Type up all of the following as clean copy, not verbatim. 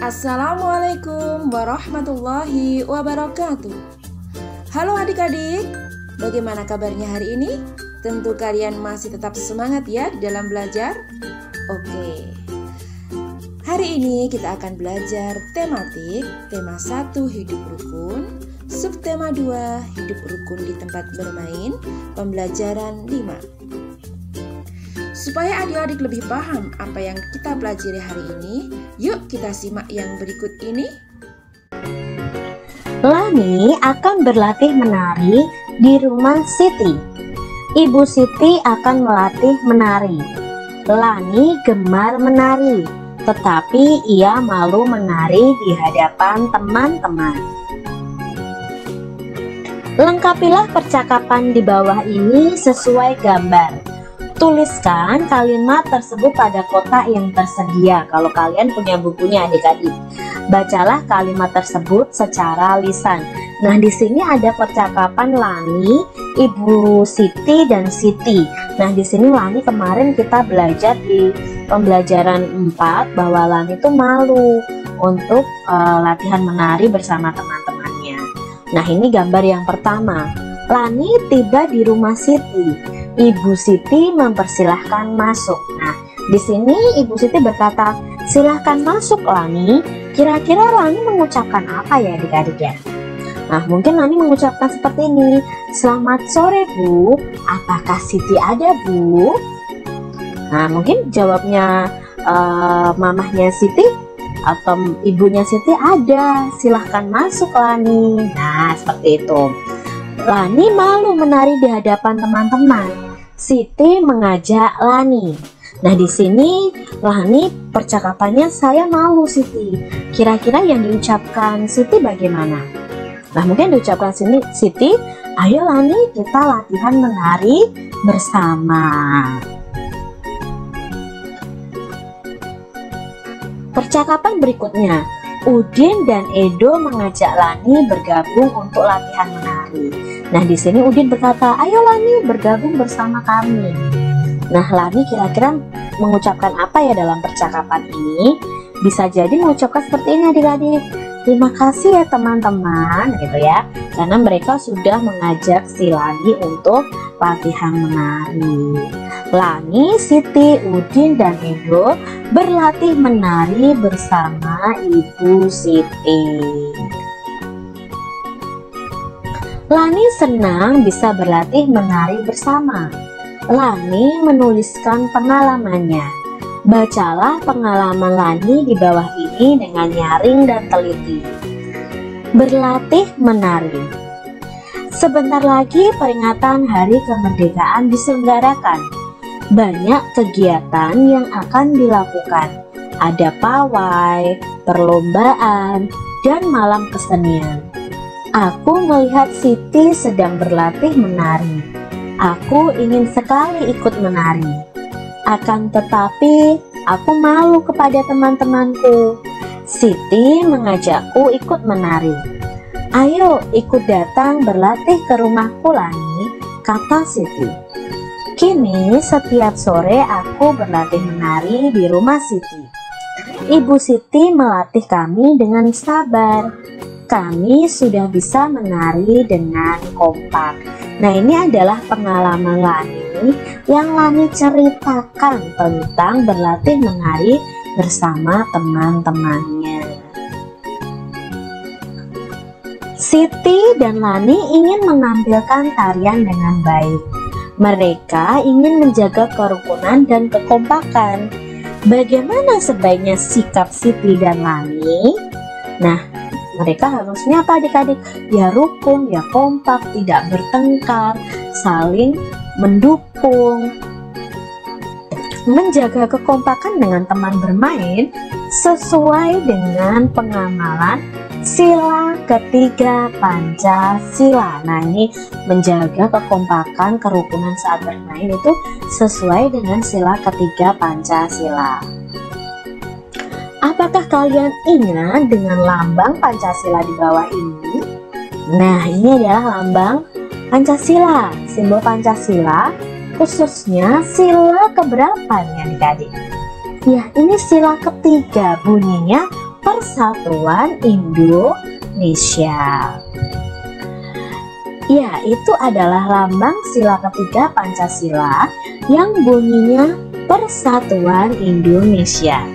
Assalamualaikum warahmatullahi wabarakatuh. Halo adik-adik, bagaimana kabarnya hari ini? Tentu kalian masih tetap semangat ya dalam belajar? Oke. Hari ini kita akan belajar tematik, tema 1 hidup rukun, subtema 2 hidup rukun di tempat bermain, pembelajaran 5. Supaya adik-adik lebih paham apa yang kita pelajari hari ini, yuk kita simak yang berikut ini. Lani akan berlatih menari di rumah Siti. Ibu Siti akan melatih menari. Lani gemar menari, tetapi ia malu menari di hadapan teman-teman. Lengkapilah percakapan di bawah ini sesuai gambar. Tuliskan kalimat tersebut pada kotak yang tersedia. Kalau kalian punya bukunya adik-adik, bacalah kalimat tersebut secara lisan. Nah, di sini ada percakapan Lani, Ibu Siti dan Siti. Nah, di sini Lani kemarin kita belajar di pembelajaran 4 bahwa Lani itu malu untuk latihan menari bersama teman-temannya. Nah, ini gambar yang pertama. Lani tiba di rumah Siti. Ibu Siti mempersilahkan masuk. Nah, di sini Ibu Siti berkata, "Silahkan masuk Lani." Kira-kira Lani mengucapkan apa ya adik-adik ya? Nah, mungkin Lani mengucapkan seperti ini, "Selamat sore Bu, apakah Siti ada Bu?" Nah, mungkin jawabnya mamahnya Siti atau ibunya Siti, "Ada, silahkan masuk Lani." Nah, seperti itu. Lani malu menari di hadapan teman-teman. Siti mengajak Lani. Nah, di sini Lani percakapannya, "Saya malu Siti." Kira-kira yang diucapkan Siti bagaimana? Nah, mungkin diucapkan Siti, "Ayo Lani, kita latihan menari bersama." Percakapan berikutnya, Udin dan Edo mengajak Lani bergabung untuk latihan menari. Nah, di sini Udin berkata, "Ayo Lani, bergabung bersama kami." Nah, Lani kira-kira mengucapkan apa ya dalam percakapan ini? Bisa jadi mengucapkan seperti ini adik-adik, "Terima kasih ya teman-teman," gitu ya, karena mereka sudah mengajak si Lani untuk latihan menari. Lani, Siti, Udin, dan Edo berlatih menari bersama Ibu Siti. Lani senang bisa berlatih menari bersama. Lani menuliskan pengalamannya. Bacalah pengalaman Lani di bawah ini dengan nyaring dan teliti. Berlatih menari. Sebentar lagi peringatan Hari Kemerdekaan diselenggarakan. Banyak kegiatan yang akan dilakukan. Ada pawai, perlombaan, dan malam kesenian. Aku melihat Siti sedang berlatih menari. Aku ingin sekali ikut menari. Akan tetapi, aku malu kepada teman-temanku. Siti mengajakku ikut menari. "Ayo ikut datang berlatih ke rumahku Lani," kata Siti. Kini setiap sore aku berlatih menari di rumah Siti. Ibu Siti melatih kami dengan sabar. Kami sudah bisa menari dengan kompak. Nah, ini adalah pengalaman Lani yang Lani ceritakan tentang berlatih menari bersama teman-temannya. Siti dan Lani ingin menampilkan tarian dengan baik. Mereka ingin menjaga kerukunan dan kekompakan. Bagaimana sebaiknya sikap Siti dan Lani? Nah, mereka harusnya apa adik-adik? Ya rukun, ya kompak, tidak bertengkar, saling mendukung. Menjaga kekompakan dengan teman bermain sesuai dengan pengamalan sila ketiga Pancasila. Nah, ini menjaga kekompakan, kerukunan saat bermain itu sesuai dengan sila ketiga Pancasila. Apakah kalian ingat dengan lambang Pancasila di bawah ini? Nah, ini adalah lambang Pancasila, simbol Pancasila, khususnya sila keberapa nih adik-adik? Ya, ini sila ketiga, bunyinya Persatuan Indonesia. Ya, itu adalah lambang sila ketiga Pancasila yang bunyinya Persatuan Indonesia.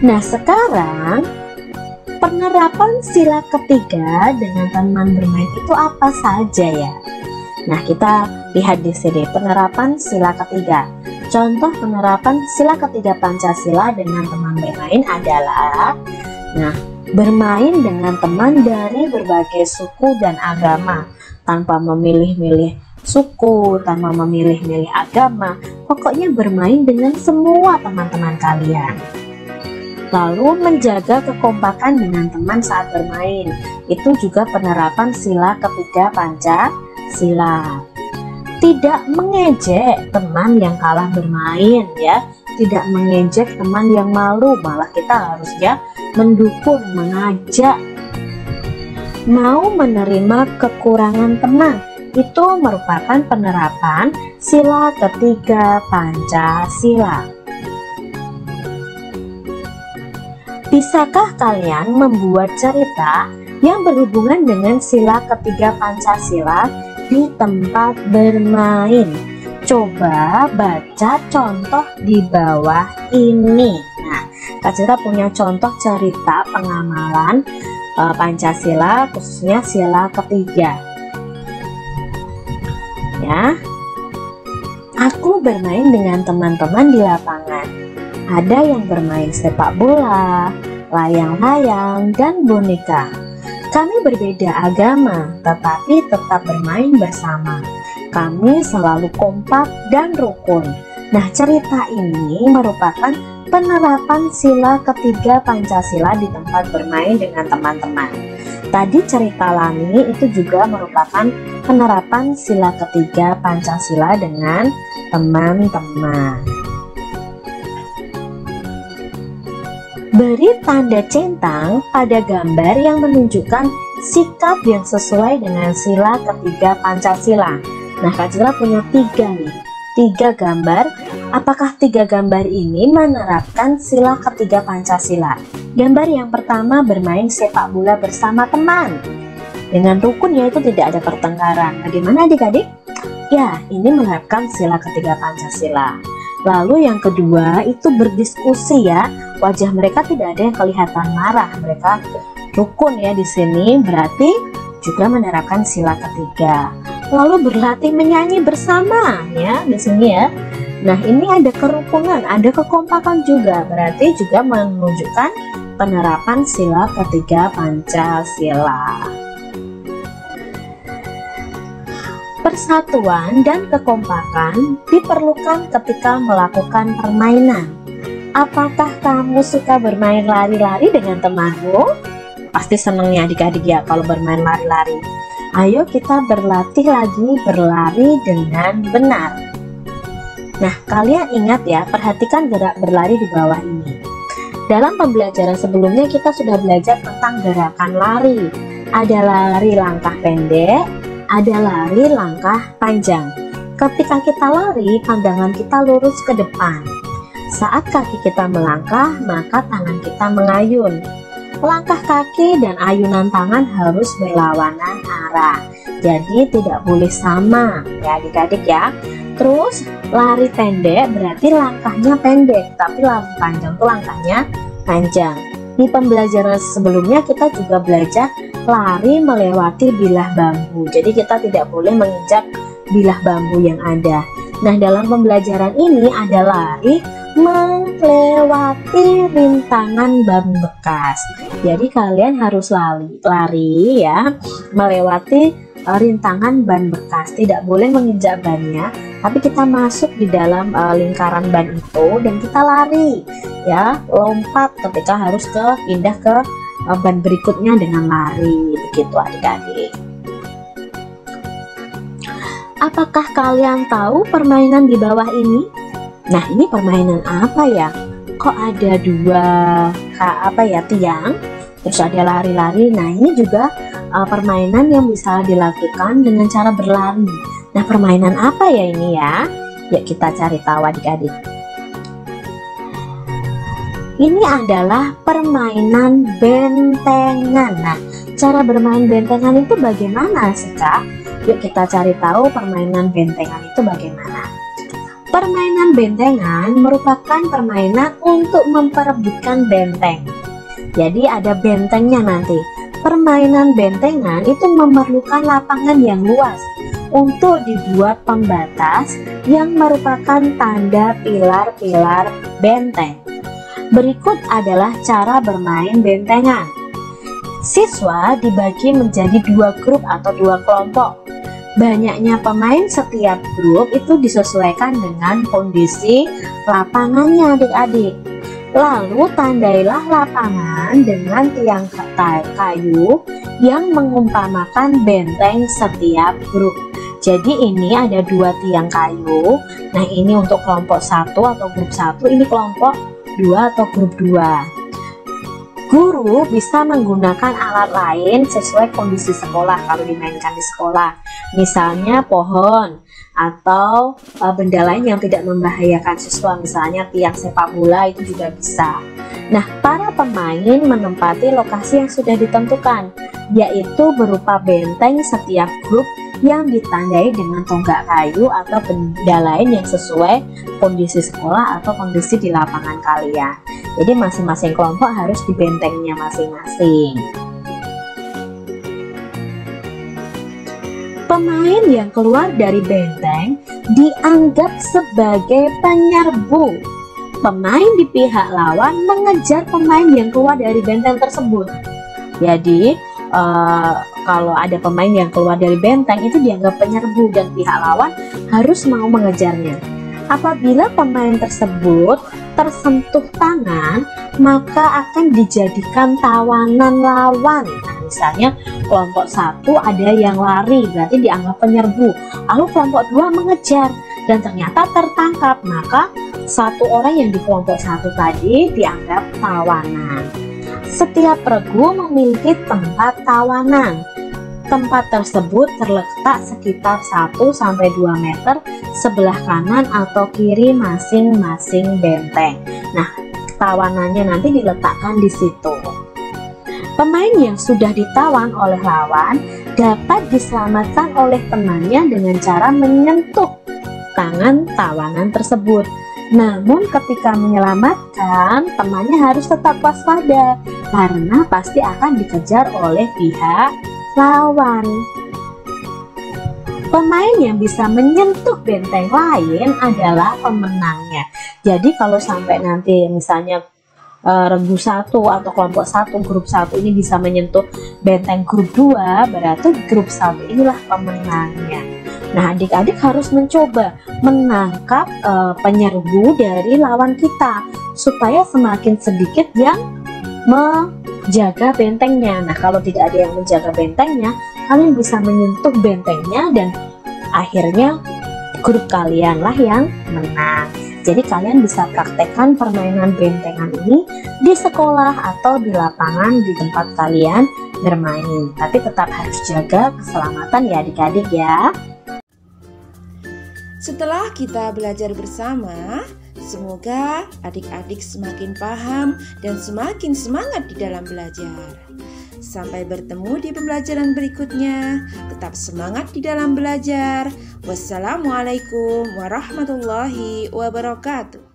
Nah, sekarang penerapan sila ketiga dengan teman bermain itu apa saja ya? Nah, kita lihat di sini penerapan sila ketiga. Contoh penerapan sila ketiga Pancasila dengan teman bermain adalah, nah, bermain dengan teman dari berbagai suku dan agama tanpa memilih-milih suku, tanpa memilih-milih agama. Pokoknya bermain dengan semua teman-teman kalian. Lalu menjaga kekompakan dengan teman saat bermain. Itu juga penerapan sila ketiga Pancasila. Tidak mengejek teman yang kalah bermain ya. Tidak mengejek teman yang malu, malah kita harusnya mendukung, mengajak. Mau menerima kekurangan teman, itu merupakan penerapan sila ketiga Pancasila. Bisakah kalian membuat cerita yang berhubungan dengan sila ketiga Pancasila di tempat bermain? Coba baca contoh di bawah ini. Nah, Kak Citra punya contoh cerita pengamalan Pancasila, khususnya sila ketiga. Ya, aku bermain dengan teman-teman di lapangan. Ada yang bermain sepak bola, layang-layang, dan boneka. Kami berbeda agama, tetapi tetap bermain bersama. Kami selalu kompak dan rukun. Nah, cerita ini merupakan penerapan sila ketiga Pancasila di tempat bermain dengan teman-teman. Tadi cerita Lani itu juga merupakan penerapan sila ketiga Pancasila dengan teman-teman. Beri tanda centang pada gambar yang menunjukkan sikap yang sesuai dengan sila ketiga Pancasila. Nah, Kak Citra punya 3 gambar. Apakah 3 gambar ini menerapkan sila ketiga Pancasila? Gambar yang pertama bermain sepak bola bersama teman. Dengan rukun, yaitu tidak ada pertengkaran. Bagaimana adik-adik? Ya, ini menerapkan sila ketiga Pancasila. Lalu yang kedua itu berdiskusi ya. Wajah mereka tidak ada yang kelihatan marah. Mereka rukun ya di sini, berarti juga menerapkan sila ketiga. Lalu berlatih menyanyi bersama ya di sini ya. Nah, ini ada kerukunan, ada kekompakan juga, berarti juga menunjukkan penerapan sila ketiga Pancasila. Persatuan dan kekompakan diperlukan ketika melakukan permainan. Apakah kamu suka bermain lari-lari dengan temanmu? Pasti seneng ya adik-adik ya kalau bermain lari-lari. Ayo kita berlatih lagi berlari dengan benar. Nah, kalian ingat ya, perhatikan gerak berlari di bawah ini. Dalam pembelajaran sebelumnya kita sudah belajar tentang gerakan lari. Ada lari langkah pendek, ada lari langkah panjang. Ketika kita lari, pandangan kita lurus ke depan. Saat kaki kita melangkah, maka tangan kita mengayun. Langkah kaki dan ayunan tangan harus berlawanan arah. Jadi tidak boleh sama ya adik-adik ya. Terus lari pendek berarti langkahnya pendek, tapi lari panjang tuh langkahnya panjang. Di pembelajaran sebelumnya kita juga belajar lari melewati bilah bambu. Jadi kita tidak boleh menginjak bilah bambu yang ada. Nah, dalam pembelajaran ini ada lari melewati rintangan ban bekas. Jadi kalian harus lari ya melewati rintangan ban bekas. Tidak boleh menginjak bannya, tapi kita masuk di dalam lingkaran ban itu dan kita lari ya, lompat ketika harus pindah ke ban berikutnya dengan lari. Begitu adik-adik. Apakah kalian tahu permainan di bawah ini? Nah, ini permainan apa ya? Kok ada 2 tiang, terus ada lari-lari. Nah, ini juga permainan yang bisa dilakukan dengan cara berlari. Nah, permainan apa ya ini ya? Yuk kita cari tahu adik-adik. Ini adalah permainan bentengan. Nah, cara bermain bentengan itu bagaimana sih, Kak? Yuk kita cari tahu permainan bentengan itu bagaimana. Permainan bentengan merupakan permainan untuk memperebutkan benteng. Jadi ada bentengnya nanti. Permainan bentengan itu memerlukan lapangan yang luas untuk dibuat pembatas yang merupakan tanda pilar-pilar benteng. Berikut adalah cara bermain bentengan. Siswa dibagi menjadi 2 grup atau 2 kelompok. Banyaknya pemain setiap grup itu disesuaikan dengan kondisi lapangannya adik-adik. Lalu tandailah lapangan dengan tiang kayu yang mengumpamakan benteng setiap grup. Jadi ini ada 2 tiang kayu. Nah, ini untuk kelompok 1 atau grup 1, ini kelompok 2 atau grup 2. Guru bisa menggunakan alat lain sesuai kondisi sekolah kalau dimainkan di sekolah. Misalnya pohon atau benda lain yang tidak membahayakan siswa, misalnya tiang sepak bola itu juga bisa. Nah, para pemain menempati lokasi yang sudah ditentukan, yaitu berupa benteng setiap grup yang ditandai dengan tonggak kayu atau benda lain yang sesuai kondisi sekolah atau kondisi di lapangan kalian. Jadi masing-masing kelompok harus di bentengnya masing-masing. Pemain yang keluar dari benteng dianggap sebagai penyerbu. Pemain di pihak lawan mengejar pemain yang keluar dari benteng tersebut. Jadi kalau ada pemain yang keluar dari benteng itu dianggap penyerbu dan pihak lawan harus mau mengejarnya. Apabila pemain tersebut tersentuh tangan, maka akan dijadikan tawanan lawan. Nah, misalnya kelompok 1 ada yang lari, berarti dianggap penyerbu. Lalu kelompok 2 mengejar dan ternyata tertangkap, maka 1 orang yang di kelompok 1 tadi dianggap tawanan. Setiap regu memiliki tempat tawanan. Tempat tersebut terletak sekitar 1-2 meter sebelah kanan atau kiri masing-masing benteng. Nah, tawanannya nanti diletakkan di situ. Pemain yang sudah ditawan oleh lawan dapat diselamatkan oleh temannya dengan cara menyentuh tangan tawanan tersebut. Namun ketika menyelamatkan, temannya harus tetap waspada karena pasti akan dikejar oleh pihak lawan. Pemain yang bisa menyentuh benteng lain adalah pemenangnya. Jadi kalau sampai nanti misalnya regu 1 atau kelompok 1, grup 1 ini bisa menyentuh benteng grup 2, berarti grup 1 inilah pemenangnya. Nah, adik-adik harus mencoba menangkap penyerbu dari lawan kita supaya semakin sedikit yang menjaga bentengnya. Nah, kalau tidak ada yang menjaga bentengnya, kalian bisa menyentuh bentengnya dan akhirnya grup kalianlah yang menang. Jadi kalian bisa praktekkan permainan bentengan ini di sekolah atau di lapangan di tempat kalian bermain. Tapi tetap harus jaga keselamatan ya adik-adik ya. Setelah kita belajar bersama, semoga adik-adik semakin paham dan semakin semangat di dalam belajar. Sampai bertemu di pembelajaran berikutnya. Tetap semangat di dalam belajar. Wassalamualaikum warahmatullahi wabarakatuh.